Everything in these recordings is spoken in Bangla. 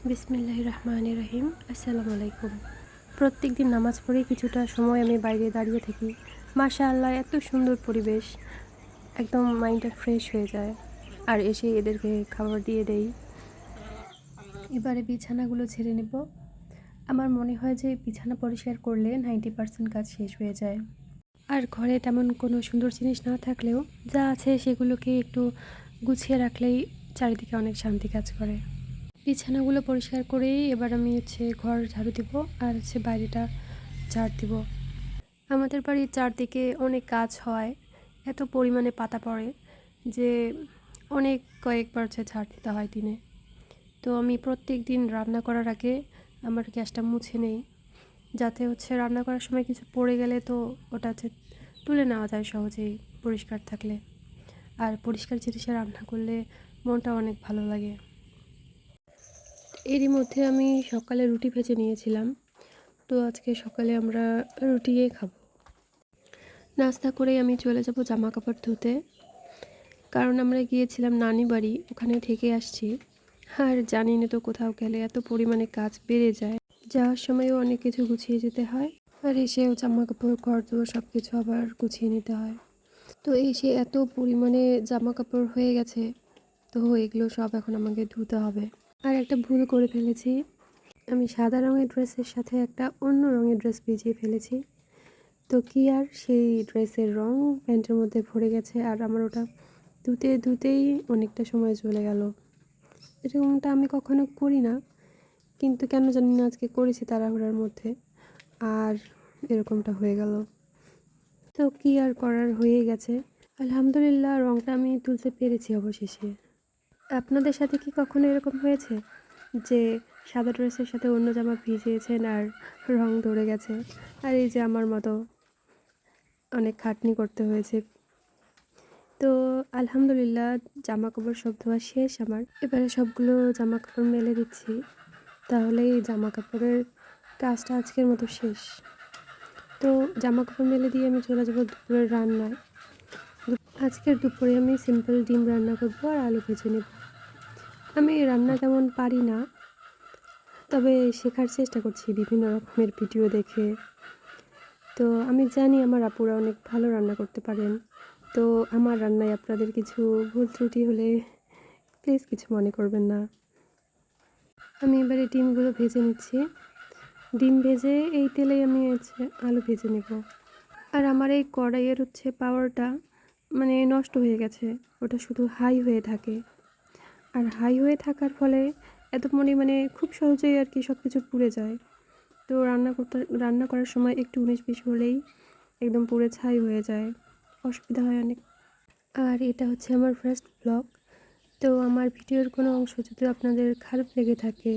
বিসমিল্লাহির রহমানির রহিম। আসসালামু আলাইকুম। প্রত্যেকদিন নামাজ পড়ে কিছুটা সময় আমি বাইরে দাঁড়িয়ে থাকি। মাশাআল্লাহ, এত সুন্দর পরিবেশ, একদম মাইন্ডটা ফ্রেশ হয়ে যায়। আর এসে এদেরকে খাবার দিয়ে দেই। এবারে বিছানাগুলো ঝেড়ে নেব। আমার মনে হয় যে বিছানা পরিষ্কার করলে 90% কাজ শেষ হয়ে যায়। আর ঘরে তেমন কোনো সুন্দর জিনিস না থাকলেও যা আছে সেগুলোকে একটু গুছিয়ে রাখলেই চারিদিকে অনেক শান্তি কাজ করে। বিছানাগুলো পরিষ্কার করেই এবার আমি ঘর ঝাড়ু দিব আর বাইরেটা ঝাড় দিব। আমাদের বাড়ির চারদিকে অনেক গাছ হয়, এত পরিমাণে পাতা পড়ে যে অনেক কয়েকবার ঝাড় দিতে হয় দিনে। তো আমি প্রত্যেক দিন রান্না করার আগে আমার গ্যাসটা মুছে নেই, যাতে রান্না করার সময় কিছু পড়ে গেলে তো ওটা তুলে নেওয়া যায় সহজেই পরিষ্কার থাকলে। আর পরিষ্কার জিনিসে রান্না করলে মনটা অনেক ভালো লাগে। এরই মধ্যে আমি সকালে রুটি ভেজে নিয়েছিলাম, তো আজকে সকালে আমরা রুটিই খাবো। নাস্তা করেই আমি চলে যাব জামা কাপড় ধুতে, কারণ আমরা গিয়েছিলাম নানি বাড়ি, ওখানে থেকে আসছি। আর জানি না তো, কোথাও গেলে এত পরিমাণে কাজ বেড়ে যায়, যাওয়ার সময়ও অনেক কিছু গুছিয়ে যেতে হয়, আর এসেও জামা কাপড় ঘর দুয়ার সব কিছু আবার গুছিয়ে নিতে হয়। তো এসে এত পরিমাণে জামা কাপড় হয়ে গেছে, তো এগুলো সব এখন আমাকে ধুতে হবে। আর একটা ভুল করে ফেলেছি, আমি সাদা রঙের ড্রেসের সাথে একটা অন্য রঙের ড্রেস ভিজিয়ে ফেলেছি। তো কি আর, সেই ড্রেসের রং প্যান্টের মধ্যে ভরে গেছে, আর আমার ওটা ধুতেই অনেকটা সময় চলে গেল। এরকমটা আমি কখনো করি না, কিন্তু কেন জানি না আজকে করেছি তাড়াহুড়ার মধ্যে, আর এরকমটা হয়ে গেল। তো কি আর করার, হয়ে গেছে। আলহামদুলিল্লাহ, রংটা আমি তুলতে পেরেছি অবশেষে। আপনাদের সাথে কি কখনো এরকম হয়েছে যে সাদা ড্রেসের সাথে অন্য জামা ভিজিয়েছেন আর রং ধরে গেছে? আর এই যে আমার মতো অনেক খাটনি করতে হয়েছে। তো আলহামদুলিল্লাহ, জামা কাপড় সব ধোয়া শেষ আমার। এবারে সবগুলো জামা কাপড় মেলে দিচ্ছি, তাহলে এই জামা কাপড়ের কাজটা আজকের মতো শেষ। তো জামা কাপড় মেলে দিয়ে আমি চলে যাব দুপুরের রান্নায়। আজকের দুপুরে আমি সিম্পল ডিম রান্না করবো আর আলু ভেজে নেব। আমি রান্না তেমন পারি না, তবে শেখার চেষ্টা করছি বিভিন্ন রকমের ভিডিও দেখে। তো আমি জানি আমার আপুরা অনেক ভালো রান্না করতে পারেন। তো আমার রান্নায় আপনাদের কিছু ভুল ত্রুটি হলে প্লিজ কিছু মনে করবেন না। আমি এবারে ডিমগুলো ভেজে নিচ্ছি। ডিম ভেজে এই তেলেই আমি আলু ভেজে নেব। আর আমার এই কড়াইয়ের পাওয়ারটা মানে নষ্ট হয়ে গেছে, ওটা শুধু হাই হয়ে থাকে। আর হাই হয়ে থাকার ফলে এত পরিমাণে খুব সহজেই আর কি সব কিছু পুড়ে যায়। তো রান্না করার সময় একটু 19-20 হলেই একদম পুড়ে ছাই হয়ে যায়, অসুবিধা হয় অনেক। আর এটা আমার ফার্স্ট ব্লগ, তো আমার ভিডিওর কোনো অংশ যদি আপনাদের খারাপ লেগে থাকে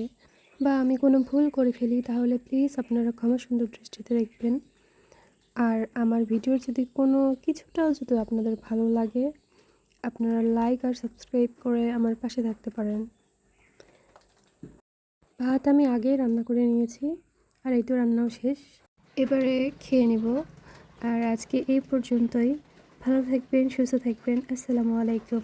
বা আমি কোনো ভুল করে ফেলি, তাহলে প্লিজ আপনারা ক্ষমা সুন্দর দৃষ্টিতে দেখবেন। আর আমার ভিডিওর যদি কোনো কিছুটাও যদি আপনাদের ভালো লাগে, আপনারা লাইক আর সাবস্ক্রাইব করে আমার পাশে থাকতে পারেন। ভাত আমি আগেই রান্না করে নিয়েছি, আর এই তো রান্নাও শেষ। এবারে খেয়ে নেব। আর আজকে এই পর্যন্তই। ভালো থাকবেন, সুস্থ থাকবেন। আসসালামু আলাইকুম।